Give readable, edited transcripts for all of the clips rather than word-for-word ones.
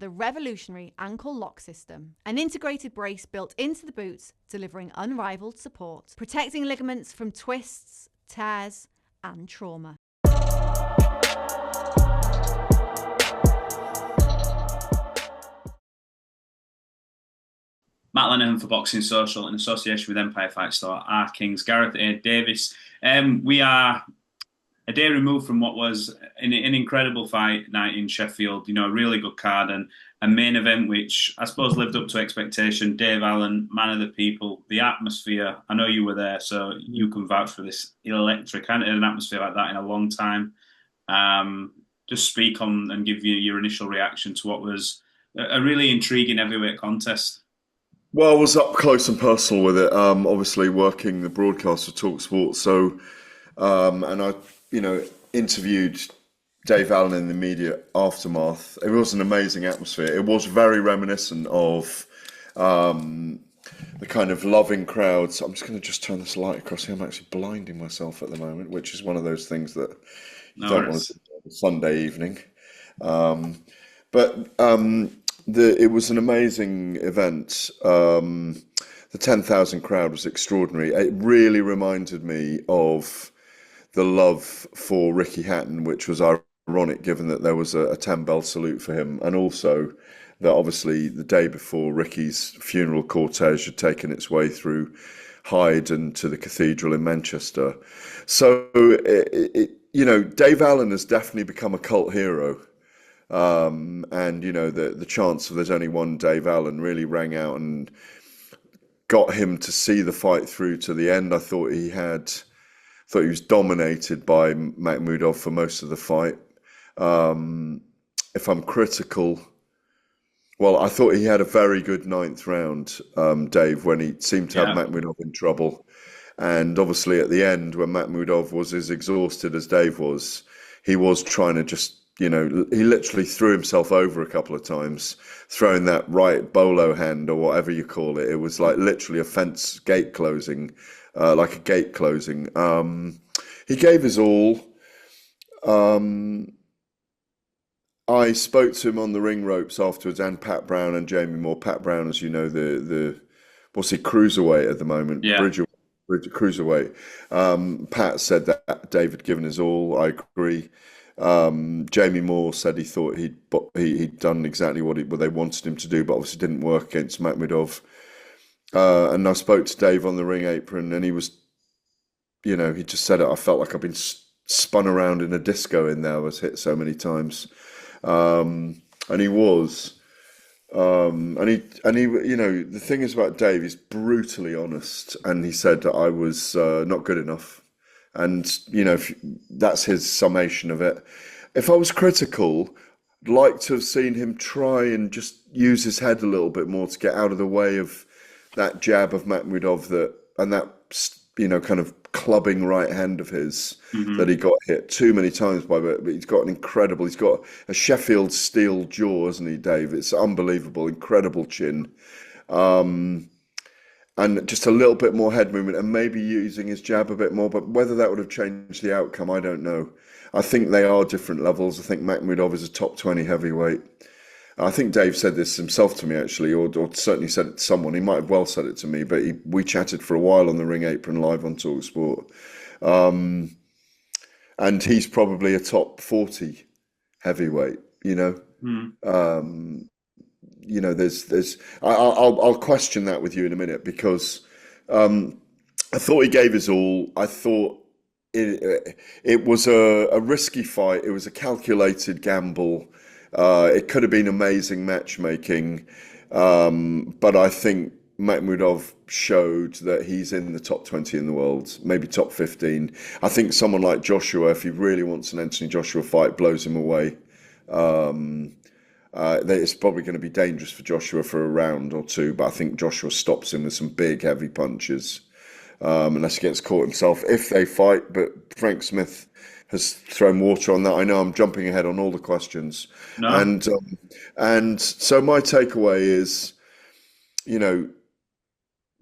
the revolutionary ankle lock system, an integrated brace built into the boots, delivering unrivaled support, protecting ligaments from twists, tears, and trauma. Matt Lenihan for Boxing Social in association with Empire Fight Store, our Kings, Gareth A, Davies. We are a day removed from what was an incredible fight night in Sheffield. You know, a really good card and a main event which I suppose lived up to expectation. Dave Allen, man of the people, the atmosphere. I know you were there, so you can vouch for this. Electric. I haven't had an atmosphere like that in a long time. Just speak on and give you your initial reaction to what was a really intriguing heavyweight contest. Well, I was up close and personal with it. Obviously, working the broadcast for TalkSport, so and I, interviewed Dave Allen in the immediate aftermath. It was an amazing atmosphere. It was very reminiscent of the kind of loving crowds. I'm just going to turn this light across here. I'm actually blinding myself at the moment, which is one of those things that you don't want to do on a Sunday evening. It was an amazing event. The 10,000 crowd was extraordinary. It really reminded me of the love for Ricky Hatton, which was ironic given that there was a 10-bell salute for him, and also that obviously the day before Ricky's funeral cortege had taken its way through Hyde and to the cathedral in Manchester. So, Dave Allen has definitely become a cult hero. And the chance of there's only one Dave Allen really rang out and got him to see the fight through to the end. I thought he was dominated by Makhmudov for most of the fight. If I'm critical, well, I thought he had a very good ninth round, Dave, when he seemed to have Makhmudov in trouble. And obviously at the end, when Makhmudov was as exhausted as Dave was, he was trying to just, he literally threw himself over a couple of times, throwing that right bolo hand or whatever you call it. It was like literally a fence gate closing, like a gate closing. He gave his all. I spoke to him on the ring ropes afterwards, and Pat Brown and Jamie Moore. Pat Brown, as you know, the cruiserweight at the moment, cruiserweight. Pat said that Dave had given his all. I agree. Jamie Moore said he thought he'd done exactly what they wanted him to do, but obviously didn't work against Makhmudov. And I spoke to Dave on the ring apron, and he was, he just said it. I felt like I've been spun around in a disco in there. I was hit so many times, and he was, and he, the thing is about Dave, he's brutally honest, and he said that I was not good enough. And, that's his summation of it. If I was critical, I'd like to have seen him try and just use his head a little bit more to get out of the way of that jab of Makhmudov and that, kind of clubbing right hand of his that he got hit too many times by. But he's got he's got a Sheffield steel jaw, hasn't he, Dave? It's unbelievable, incredible chin. And just a little bit more head movement and maybe using his jab a bit more. But whether that would have changed the outcome, I don't know. I think they are different levels. I think Makhmudov is a top 20 heavyweight. I think Dave said this himself to me, actually, or certainly said it to someone. He might have well said it to me, but we chatted for a while on the ring apron live on TalkSport. And he's probably a top 40 heavyweight, I'll question that with you in a minute, because I thought he gave his all. I thought it was a risky fight. It was a calculated gamble. It could have been amazing matchmaking, but I think Makhmudov showed that he's in the top 20 in the world, maybe top 15. I think someone like Joshua, if he really wants an Anthony Joshua fight, blows him away. It's probably going to be dangerous for Joshua for a round or two, but I think Joshua stops him with some big, heavy punches, unless he gets caught himself if they fight. But Frank Smith has thrown water on that. I know I'm jumping ahead on all the questions. No. And so my takeaway is,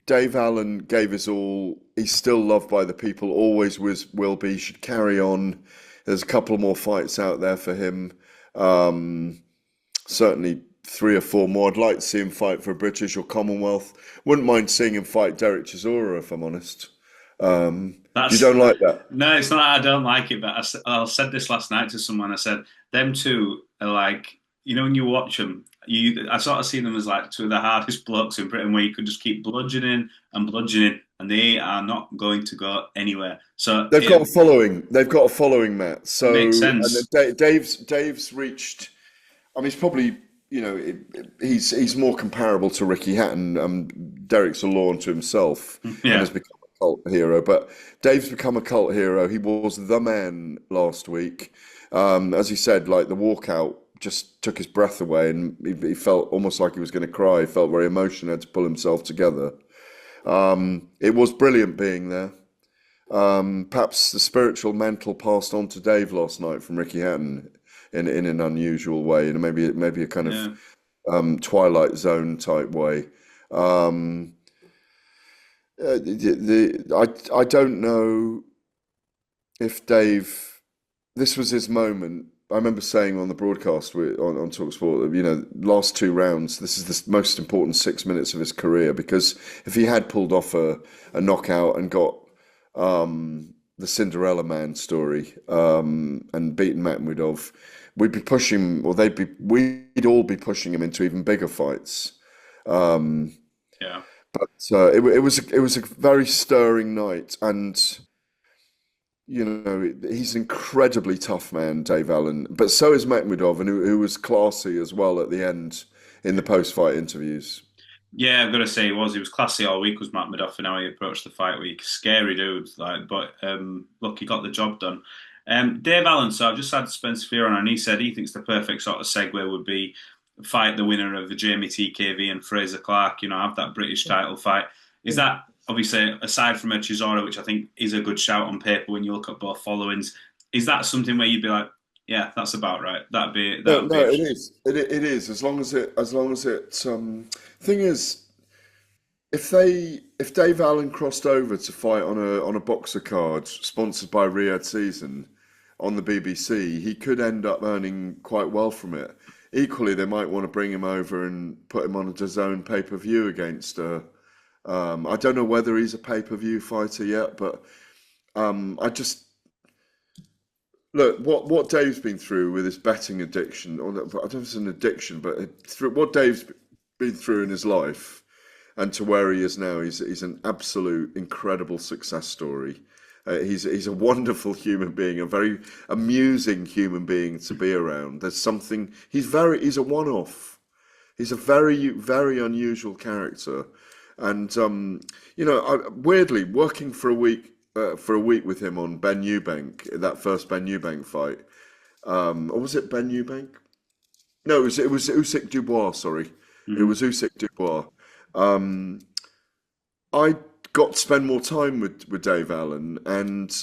Dave Allen gave his all. He's still loved by the people, always will be. He should carry on. There's a couple more fights out there for him. Certainly 3 or 4 more. I'd like to see him fight for a British or Commonwealth. Wouldn't mind seeing him fight Derek Chisora, if I'm honest. You don't like that? No, it's not that I don't like it, but I said this last night to someone. I said, them two are like, when you watch them, I sort of see them as like two of the hardest blokes in Britain, where you could just keep bludgeoning, and they are not going to go anywhere. So they've got a following. They've got a following, Matt. So makes sense. And Dave's reached. I mean, he's probably he's more comparable to Ricky Hatton. Derek's a law unto himself and has become a cult hero. But Dave's become a cult hero. He was the man last week. As he said, like the walkout just took his breath away, and he felt almost like he was going to cry. He felt very emotional, had to pull himself together. It was brilliant being there. Perhaps the spiritual mantle passed on to Dave last night from Ricky Hatton in an unusual way, and maybe a kind of Twilight Zone type way. I don't know if Dave, this was his moment. I remember saying on the broadcast on TalkSport, last 2 rounds, this is the most important 6 minutes of his career, because if he had pulled off a knockout and got the Cinderella Man story and beaten Makhmudov, we'd be pushing, or we'd all be pushing him into even bigger fights. But it was a very stirring night, and he's an incredibly tough man, Dave Allen, but so is Makhmudov, and who was classy as well at the end in the post-fight interviews. Yeah, I've got to say he was classy all week, was Makhmudov, and how he approached the fight week. Scary dude, but look, he got the job done. Dave Allen, so I've just had Spencer Fear on, and he said he thinks the perfect sort of segue would be fight the winner of the Jamie TKV and Fraser Clark, have that British title fight. Is that, obviously, aside from a Chisora, which I think is a good shout on paper when you look at both followings, is that something where you'd be like, yeah, that's about right? It is. It is, as long as it. Thing is, if Dave Allen crossed over to fight on a boxer card sponsored by Riyadh Season on the BBC, he could end up earning quite well from it. Equally, they might want to bring him over and put him on a DAZN pay-per-view against I don't know whether he's a pay-per-view fighter yet, but I just look what Dave's been through with his betting addiction. Or I don't know if it's an addiction, but what Dave's been through in his life, and to where he is now, he's an absolute incredible success story. He's a wonderful human being, a very amusing human being to be around. There's something. He's a one-off. He's a very, very unusual character. And weirdly, working for a week with him on Ben Eubank, that first Ben Eubank fight, or was it Ben Eubank? No, it was Usyk Dubois. Sorry, It was Usyk Dubois. I got to spend more time with Dave Allen, and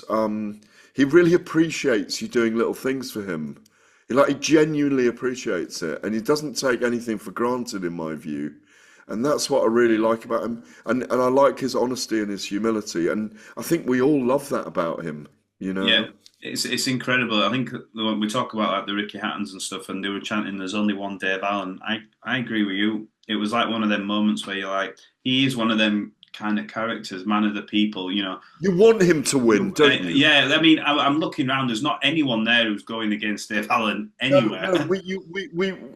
he really appreciates you doing little things for him. He genuinely appreciates it, and he doesn't take anything for granted, in my view. And that's what I really like about him. And I like his honesty and his humility. And I think we all love that about him, Yeah, it's incredible. I think when we talk about like the Ricky Hattons and stuff, and they were chanting, there's only one Dave Allen. I agree with you. It was like one of them moments where you're like, he is one of them kind of characters, man of the people, You want him to win, don't you? Yeah, I mean, I'm looking around. There's not anyone there who's going against Dave Allen anywhere. No, we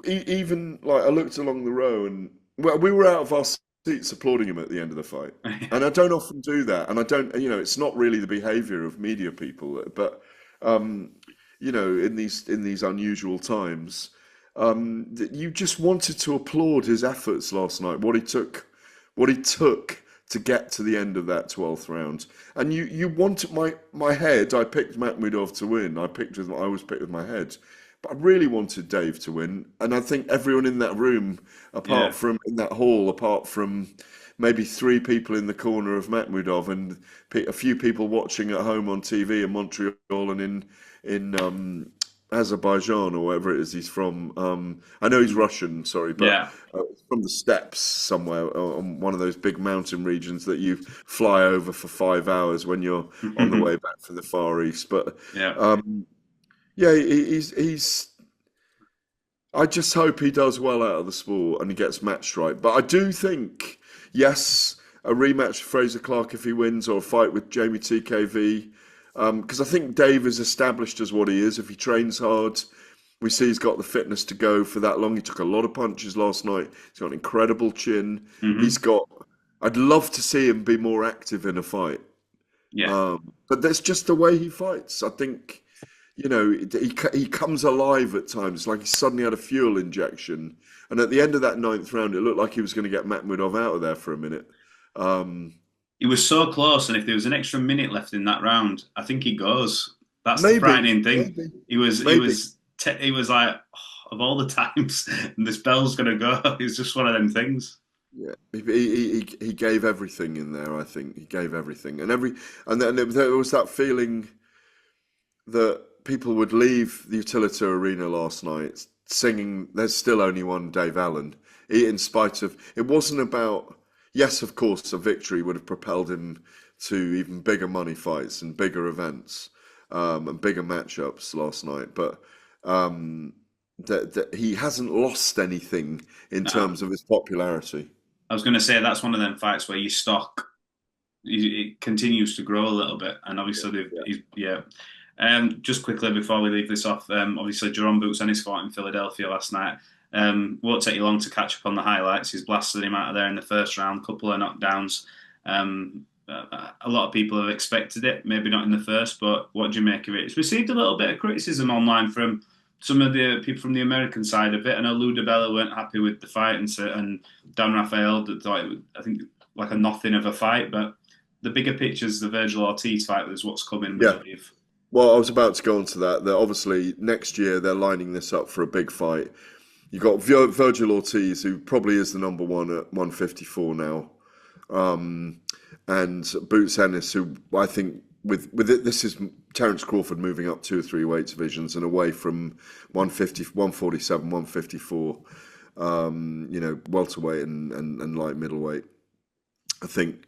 even, like, I looked along the row, and we were out of our seats applauding him at the end of the fight. And I don't often do that. And I don't, it's not really the behaviour of media people. But, in these unusual times, you just wanted to applaud his efforts last night, what he took to get to the end of that 12th round. And you wanted my head, I picked Makhmudov to win. I always picked with my head. But I really wanted Dave to win, and I think everyone in that room, apart from maybe 3 people in the corner of Makhmudov and a few people watching at home on TV in Montreal and in Azerbaijan or wherever it is he's from. I know he's Russian, sorry, but from the steppes somewhere on one of those big mountain regions that you fly over for 5 hours when you're on the way back from the Far East. But he's I just hope he does well out of the sport and he gets matched right. But I do think, yes, a rematch with Fraser Clark if he wins, or a fight with Jamie TKV. Because I think Dave is established as what he is. If he trains hard, we see he's got the fitness to go for that long. He took a lot of punches last night. He's got an incredible chin. He's got. I'd love to see him be more active in a fight. Yeah. But that's just the way he fights. I think, he comes alive at times, like he suddenly had a fuel injection. And at the end of that 9th round, it looked like he was going to get Makhmudov out of there for a minute. He was so close, and if there was an extra minute left in that round, I think he goes. That's the frightening thing. He was like, of all the times, this bell's going to go. It's just one of them things. Yeah, he gave everything in there. I think he gave everything, and then there was that feeling that people would leave the Utilita Arena last night singing "There's still only one Dave Allen," in spite of it wasn't about. Yes, of course, a victory would have propelled him to even bigger money fights and bigger events and bigger matchups last night, but. That he hasn't lost anything in terms of his popularity. I was going to say that's one of them fights where your stock it continues to grow a little bit, and obviously just quickly before we leave this off, obviously Jaron Boots Ennis fought in Philadelphia last night. Won't take you long to catch up on the highlights. He's blasted him out of there in the first round, couple of knockdowns. A lot of people have expected it, maybe not in the first, but what do you make of it? It's received a little bit of criticism online from some of the people from the American side of it. I know Lou DiBella weren't happy with the fight, and Dan Rafael thought it was, I think, like a nothing of a fight. But the bigger picture's the Virgil Ortiz fight is what's coming. Yeah. Well, I was about to go on to that. They're obviously next year they're lining this up for a big fight. You've got Virgil Ortiz, who probably is the number one at 154 now, and Boots Ennis, who I think with it, this is Terence Crawford moving up 2 or 3 weight divisions and away from 150, 147, 154, welterweight and light middleweight. I think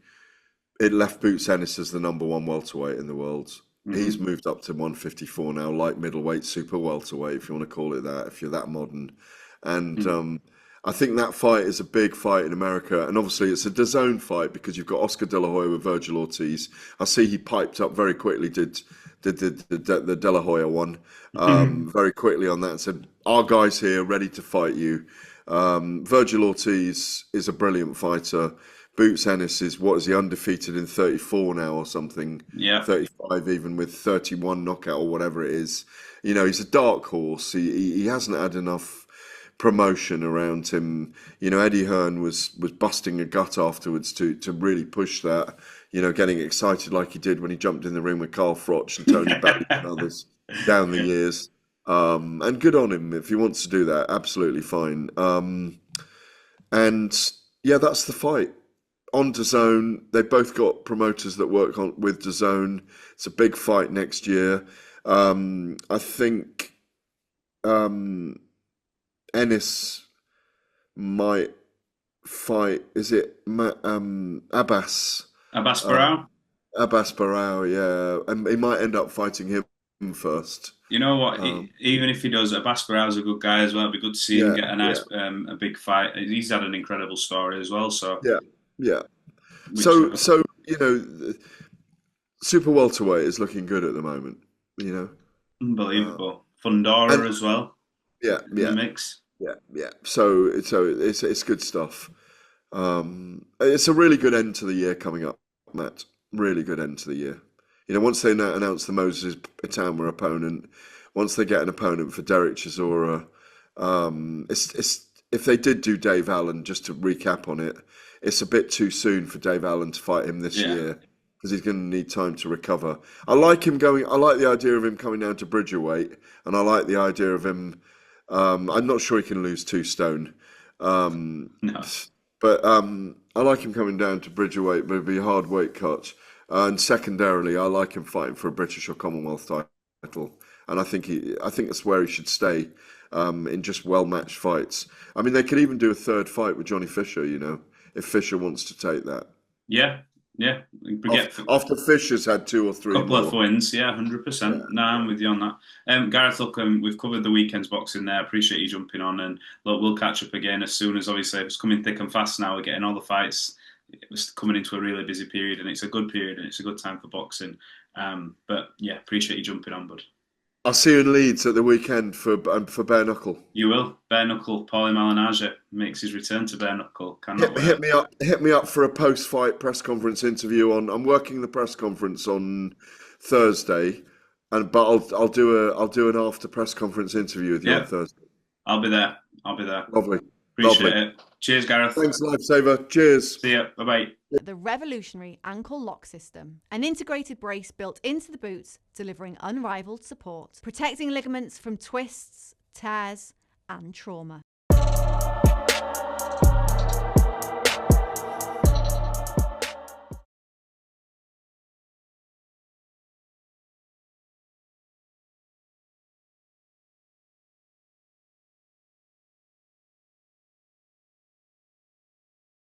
it left Boots Ennis as the number one welterweight in the world. He's moved up to 154 now, light middleweight, super welterweight, if you want to call it that, if you're that modern. And I think that fight is a big fight in America. And obviously it's a DAZN fight because you've got Oscar De La Hoya with Virgil Ortiz. I see he piped up very quickly, did the De La Hoya one very quickly on that and said, our guy's here, ready to fight you. Virgil Ortiz is a brilliant fighter. Boots Ennis is, what is he, undefeated in 34 now or something? Yeah. 35 even, with 31 knockout or whatever it is. He's a dark horse. He hasn't had enough promotion around him. Eddie Hearn was busting a gut afterwards to really push that, getting excited like he did when he jumped in the ring with Carl Froch and Tony Bailey and others down the years. And good on him if he wants to do that, absolutely fine. And yeah, that's the fight. On DAZN, they both got promoters that work with DAZN. It's a big fight next year. I think Ennis might fight. Is it Abbas? Abbas Barao? Abbas Barao, yeah, and he might end up fighting him first. You know what? Even if he does, Abbas Barao's a good guy as well. It'd be good to see him get a nice, a big fight. He's had an incredible story as well. So yeah. So super welterweight is looking good at the moment. Unbelievable. Fundora as well. Yeah. In the mix. Yeah. So it's good stuff. It's a really good end to the year coming up, Matt. Really good end to the year. Once they announce the Moses Itama opponent, once they get an opponent for Derek Chisora, it's if they did do Dave Allen, just to recap on it, it's a bit too soon for Dave Allen to fight him this year because he's going to need time to recover. I like the idea of him coming down to Bridgerweight, and I like the idea of him. I'm not sure he can lose 2 stone. No. But I like him coming down to Bridgerweight, but it'd be a hard weight cut. And secondarily, I like him fighting for a British or Commonwealth title. And I think that's where he should stay, in just well-matched fights. I mean, they could even do a third fight with Johnny Fisher, if Fisher wants to take that. Yeah, Yeah, after Fisher's had 2 or 3 couple more. of wins, yeah, 100%. No, I'm with you on that. Gareth, look, we've covered the weekend's boxing there. Appreciate you jumping on, and look, we'll catch up again as soon as, obviously, it's coming thick and fast now. We're getting all the fights. It's coming into a really busy period, and it's a good period, and it's a good time for boxing. But yeah, appreciate you jumping on, bud. I'll see you in Leeds at the weekend for bare knuckle. You will. Bare knuckle. Paulie Malignaggi makes his return to bare knuckle. Hit me up for a post-fight press conference interview. I'm working the press conference on Thursday, but I'll do an after press conference interview with you on Thursday. I'll be there. Lovely. Appreciate it. Cheers, Gareth. Thanks, Lifesaver. Cheers. See ya. Bye-bye. The revolutionary ankle lock system, an integrated brace built into the boots, delivering unrivaled support, protecting ligaments from twists, tears, and trauma.